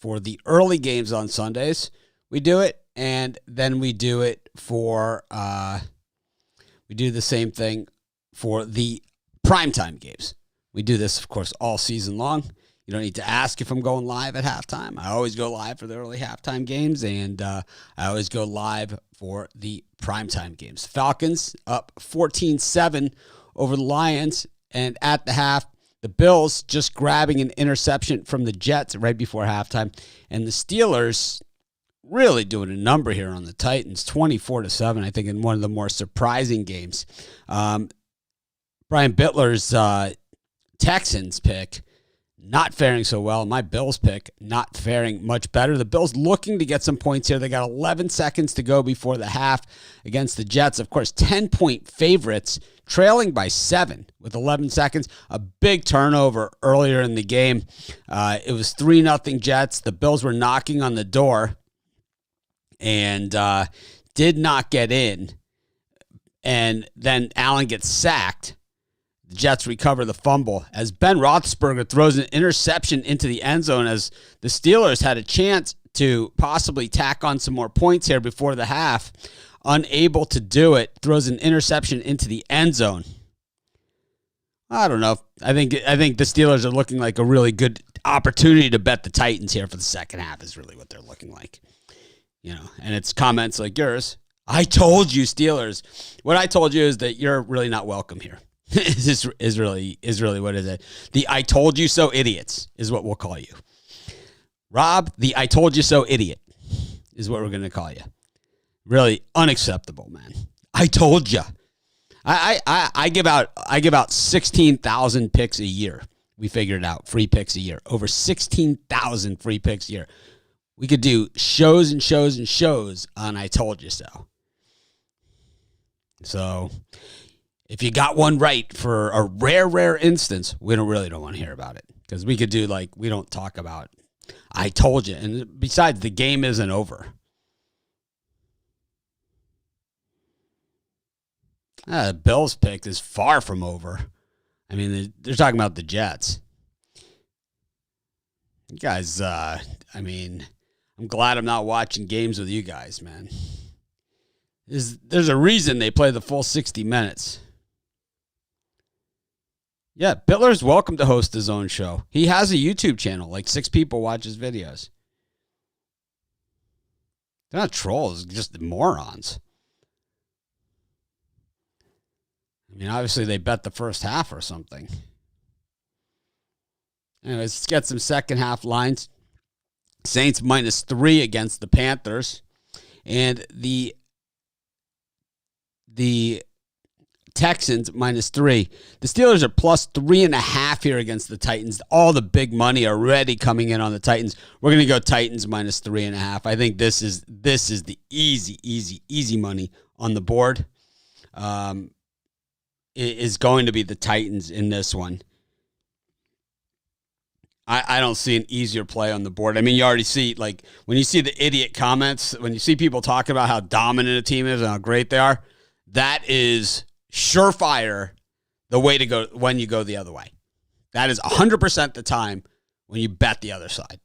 for the early games on Sundays. We do it, and then we do it for we do the same thing for the primetime games. We do this, of course, all season long. You don't need to ask if I'm going live at halftime. I always go live for the early halftime games, and I always go live for the primetime games. Falcons up 14-7 over the Lions, and at the half, the Bills just grabbing an interception from the Jets right before halftime, and the Steelers really doing a number here on the Titans, 24-7, I think, in one of the more surprising games. Brian Bitler's Texans pick not faring so well. My Bills pick not faring much better. The Bills looking to get some points here. They got 11 seconds to go before the half against the Jets. Of course, 10-point favorites, trailing by 7 with 11 seconds. A big turnover earlier in the game. It was 3-0 Jets. The Bills were knocking on the door and did not get in. And then Allen gets sacked. The Jets recover the fumble as Ben Roethlisberger throws an interception into the end zone as the Steelers had a chance to possibly tack on some more points here before the half. Unable to do it, throws an interception into the end zone. I don't know. I think the Steelers are looking like a really good opportunity to bet the Titans here for the second half is really what they're looking like. You know, and it's comments like yours. I told you, Steelers. What I told you is that you're really not welcome here. is really what is it? The I told you so idiots is what we'll call you. Rob, the I told you so idiot is what we're going to call you. Really unacceptable, man. I told you. I give out 16,000 picks a year. We figured it out. Free picks a year. Over 16,000 free picks a year. We could do shows and shows and shows on I told you so. So if you got one right for a rare instance, we don't want to hear about it. Because we could do we don't talk about I told you. And besides, the game isn't over. Bills pick is far from over. I mean, they're talking about the Jets. You guys, I'm glad I'm not watching games with you guys, man. There's a reason they play the full 60 minutes. Yeah, Bitler's welcome to host his own show. He has a YouTube channel. 6 people watch his videos. They're not trolls, just morons. I mean, obviously they bet the first half or something. Anyways, let's get some second half lines. Saints -3 against the Panthers. And the Texans -3. The Steelers are +3.5 here against the Titans. All the big money already coming in on the Titans. We're going to go Titans -3.5. I think this is the easy money on the board. It is going to be the Titans in this one. I don't see an easier play on the board. I mean, you already see, when you see the idiot comments, when you see people talking about how dominant a team is and how great they are, that is surefire the way to go when you go the other way. That is 100% the time when you bet the other side.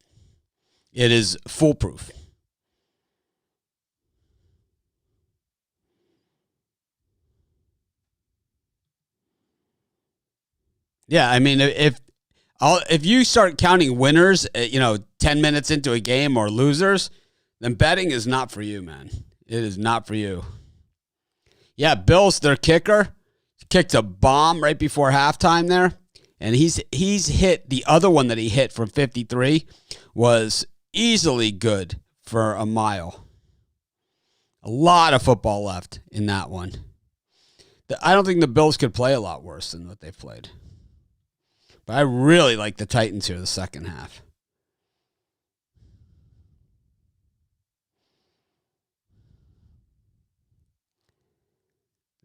It is foolproof. Yeah, I mean, if you start counting winners, 10 minutes into a game or losers, then betting is not for you, man. It is not for you. Yeah, Bills, their kicker, kicked a bomb right before halftime there, and he's hit the other one that he hit from 53 was easily good for a mile. A lot of football left in that one. I don't think the Bills could play a lot worse than what they've played. But I really like the Titans here the second half.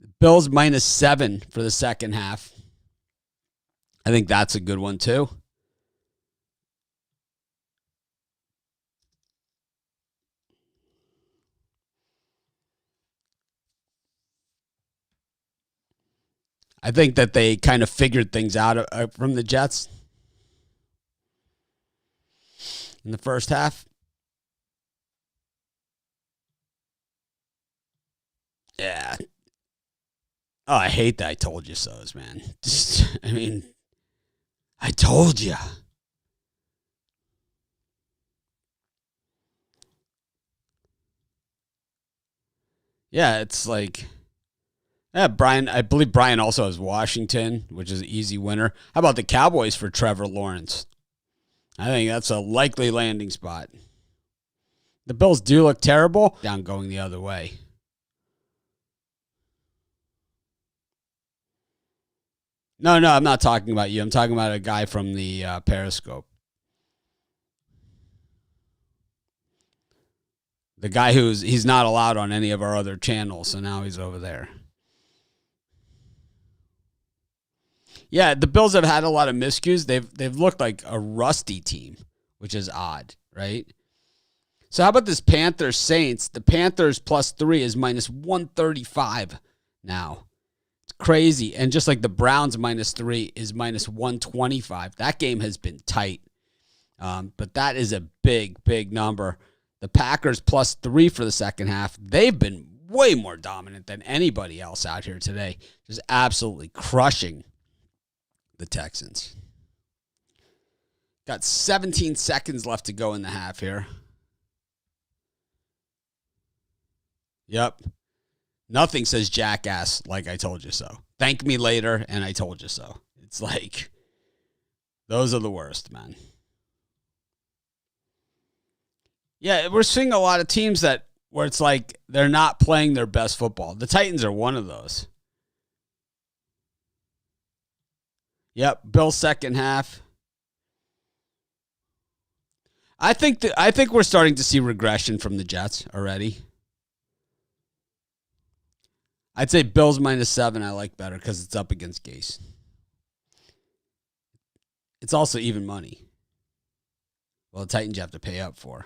The Bills -7 for the second half. I think that's a good one too. I think that they kind of figured things out from the Jets. in the first half. Yeah. Oh, I hate that I told you so's, man. I mean, I told you. Yeah, it's like, yeah, Brian. I believe Brian also has Washington, which is an easy winner. How about the Cowboys for Trevor Lawrence? I think that's a likely landing spot. The Bills do look terrible. Down going the other way. No, I'm not talking about you. I'm talking about a guy from the Periscope. The guy he's not allowed on any of our other channels, so now he's over there. Yeah, the Bills have had a lot of miscues. They've looked like a rusty team, which is odd, right? So how about this Panthers Saints? The Panthers +3 is minus 135 now. It's crazy. And just like the Browns -3 is minus 125. That game has been tight. But that is a big, big number. The Packers +3 for the second half. They've been way more dominant than anybody else out here today. Just absolutely crushing the Texans. Got 17 seconds left to go in the half here. Yep. Nothing says jackass like I told you so. Thank me later and I told you so. It's like, those are the worst, man. Yeah, we're seeing a lot of teams where it's like they're not playing their best football. The Titans are one of those. Yep, Bills second half. I think we're starting to see regression from the Jets already. I'd say Bills -7 I like better because it's up against Gase. It's also even money. Well, the Titans you have to pay up for.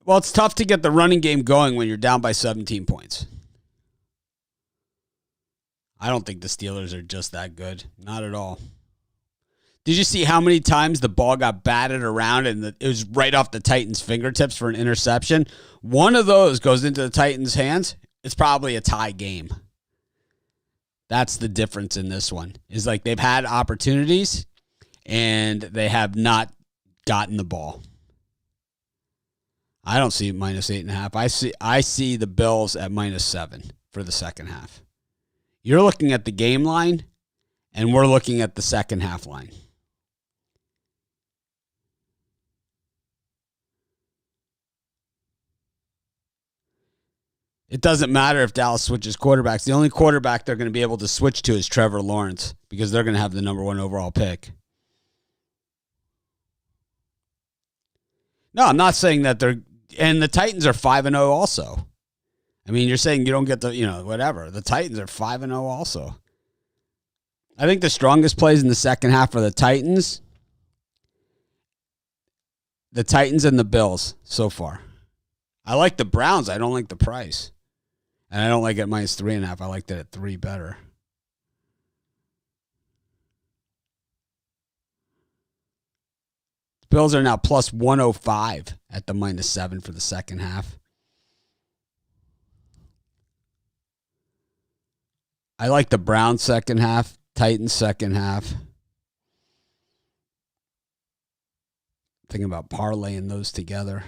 Well, it's tough to get the running game going when you're down by 17 points. I don't think the Steelers are just that good. Not at all. Did you see how many times the ball got batted around and it was right off the Titans' fingertips for an interception? One of those goes into the Titans' hands. It's probably a tie game. That's the difference in this one. Is like they've had opportunities and they have not gotten the ball. I don't see -8.5. I see the Bills at -7 for the second half. You're looking at the game line, and we're looking at the second half line. It doesn't matter if Dallas switches quarterbacks. The only quarterback they're going to be able to switch to is Trevor Lawrence because they're going to have the number 1 overall pick. No, I'm not saying that they're... And the Titans are 5-0 also. I mean, you're saying you don't get the, whatever. The Titans are 5-0 also. I think the strongest plays in the second half are the Titans and the Bills so far. I like the Browns. I don't like the price. And I don't like it at -3.5. I like that at 3 better. Bills are now plus 105 at the -7 for the second half. I like the Browns second half, Titans second half. Thinking about parlaying those together.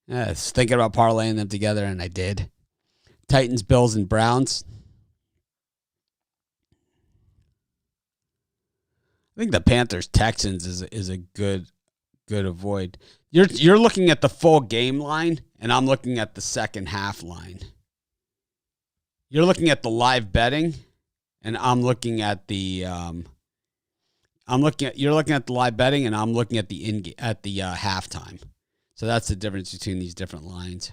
Yeah, I was thinking about parlaying them together, and I did. Titans, Bills, and Browns. I think the Panthers Texans is a good avoid. You're looking at the full game line, and I'm looking at the second half line. You're looking at the live betting, and I'm looking at the you're looking at the live betting, and I'm looking at the halftime. So that's the difference between these different lines.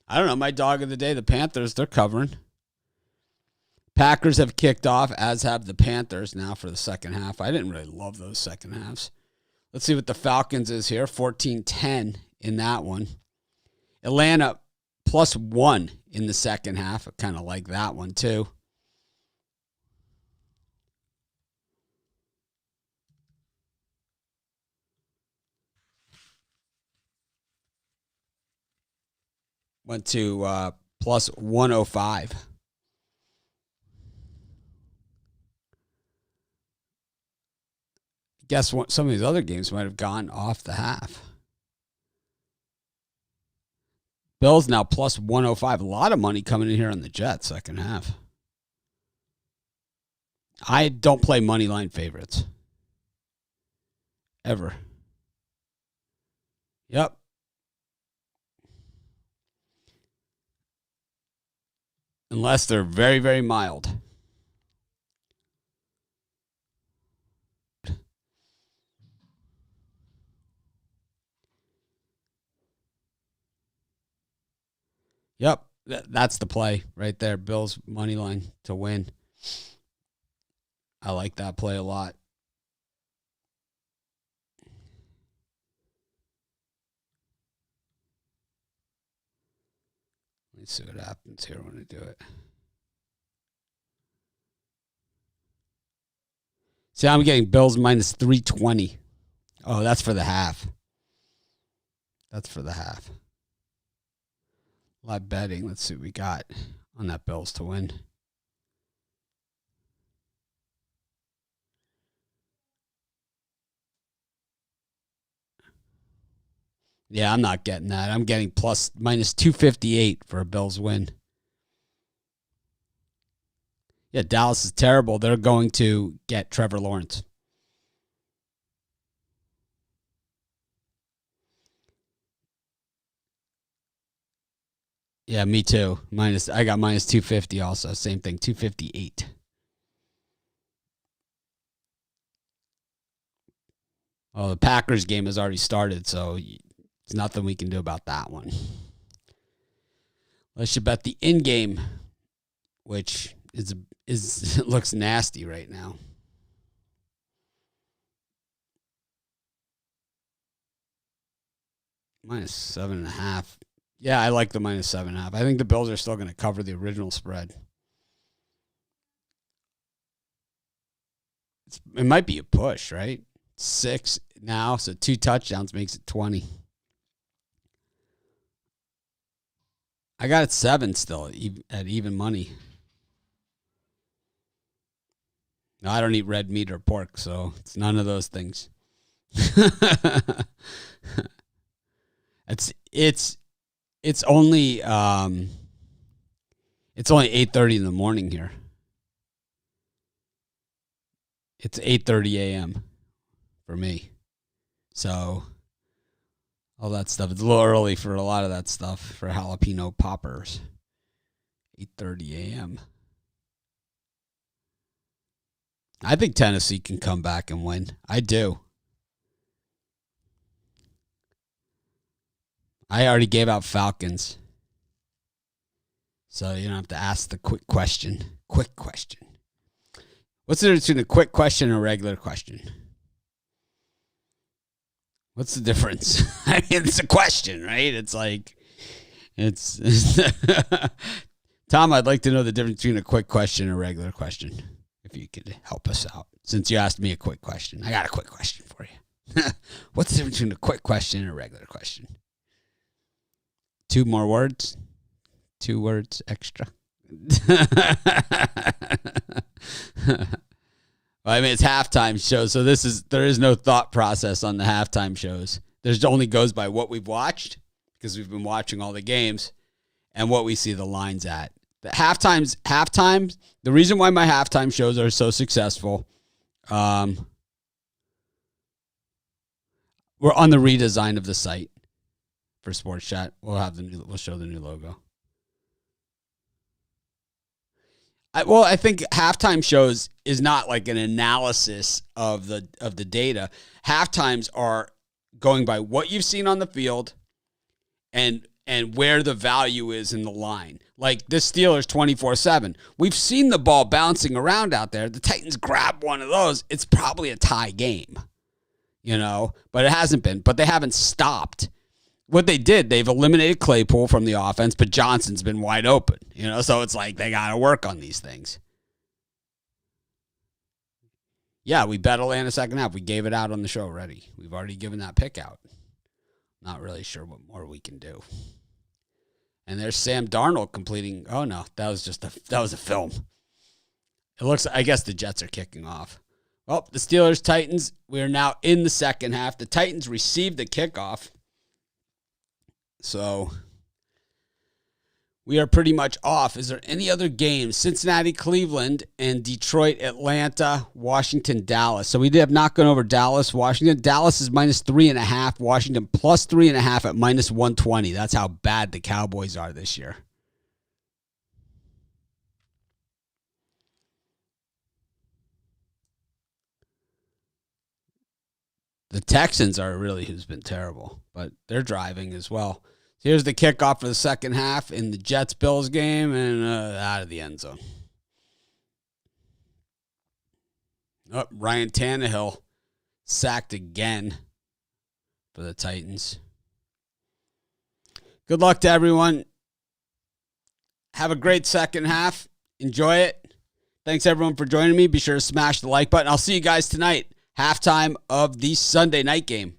I don't know. My dog of the day, the Panthers, they're covering. Packers have kicked off, as have the Panthers now for the second half. I didn't really love those second halves. Let's see what the Falcons is here. 14-10 in that one. Atlanta +1 in the second half. I kind of like that one too. Went to +105. Guess what? Some of these other games might have gone off the half. Bills now +105. A lot of money coming in here on the Jets second half. I don't play money line favorites. Ever. Yep. Unless they're very, very mild. Yep, that's the play right there. Bills money line to win. I like that play a lot. Let's see what happens here when I do it. See, I'm getting Bills -320. Oh, that's for the half. That's for the half. A lot of betting. Let's see what we got on that Bills to win. Yeah, I'm not getting that. I'm getting -258 for a Bills win. Yeah, Dallas is terrible. They're going to get Trevor Lawrence. Yeah, me too. I got -250 also. Same thing, 258. Oh, the Packers game has already started, so there's nothing we can do about that one. Let's you bet the in-game, which looks nasty right now. -7.5. Yeah, I like the -7.5. I think the Bills are still going to cover the original spread. It might be a push, right? 6 now, so 2 touchdowns makes it 20. I got it 7 still at even money. No, I don't eat red meat or pork, so it's none of those things. It's only 8:30 in the morning here. It's 8:30 a.m. for me. So all that stuff. It's a little early for a lot of that stuff for jalapeno poppers. 8:30 a.m. I think Tennessee can come back and win. I do. I already gave out Falcons. So you don't have to ask the quick question. Quick question. What's the difference between a quick question and a regular question? What's the difference? I mean, it's a question, right? It's like, it's Tom, I'd like to know the difference between a quick question and a regular question. If you could help us out. Since you asked me a quick question, I got a quick question for you. What's the difference between a quick question and a regular question? 2 more words? 2 words extra? I mean, it's halftime show, so there is no thought process on the halftime shows. There's only goes by what we've watched, because we've been watching all the games, and what we see the lines at. The halftime, the reason why my halftime shows are so successful, we're on the redesign of the site for Sports Chat. We'll show the new logo. I think halftime shows is not like an analysis of the data. Halftimes are going by what you've seen on the field and and where the value is in the line. Like this Steelers 24/7. We've seen the ball bouncing around out there. The Titans grab one of those. It's probably a tie game, but it hasn't been. But they haven't stopped. What they did, they've eliminated Claypool from the offense, but Johnson's been wide open, so it's like they got to work on these things. Yeah, we bet Atlanta second half. We gave it out on the show already. We've already given that pick out. Not really sure what more we can do. And there's Sam Darnold completing. Oh, no, that was a film. It looks, I guess the Jets are kicking off. Well, the Steelers, Titans, we are now in the second half. The Titans received the kickoff. So we are pretty much off. Is there any other games? Cincinnati, Cleveland, and Detroit, Atlanta, Washington, Dallas. So we have not gone over Dallas, Washington. Dallas is -3.5. Washington +3.5 at -120. That's how bad the Cowboys are this year. The Texans are really who's been terrible, but they're driving as well. Here's the kickoff for the second half in the Jets-Bills game and out of the end zone. Oh, Ryan Tannehill sacked again for the Titans. Good luck to everyone. Have a great second half. Enjoy it. Thanks, everyone, for joining me. Be sure to smash the like button. I'll see you guys tonight, halftime of the Sunday night game.